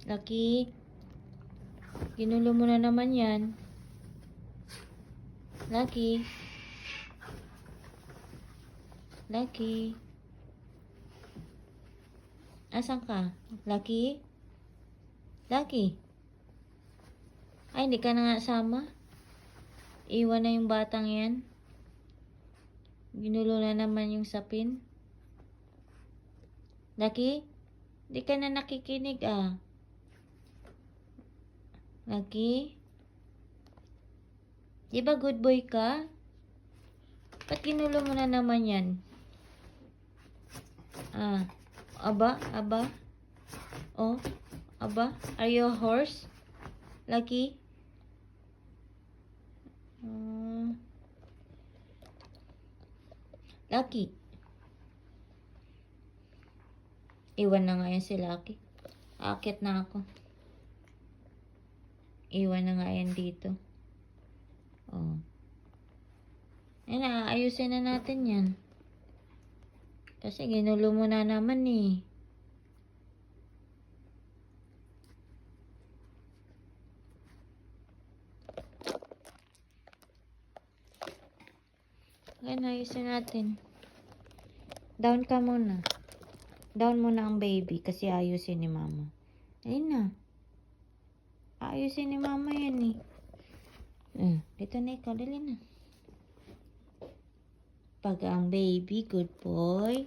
Lucky. Ginulo mo na naman yan. Lucky. Lucky. Asan ka? Lucky? Lucky? Ay, hindi ka na nga sama. Iwan na yung batang yan. Ginulo na naman yung sapin. Lucky? Di ka na nakikinig ah. Lucky? Di ba good boy ka? Ba't ginulo mo na naman yan? Ah. Aba? Oh? Aba? Are you a horse? Lucky? Lucky? Iwan na nga yan si Lucky. Akit na ako. Iwan na nga yan dito. Oh. Ayan, ayusin na natin yan. Kasi ginulo mo na naman eh. Ayan, ayusin natin. Down ka muna. Down muna ang baby kasi ayusin ni mama. Ayun na. Ayusin ni mama yan eh. Dito na ikaw. Dali na. Pag ang baby, good boy.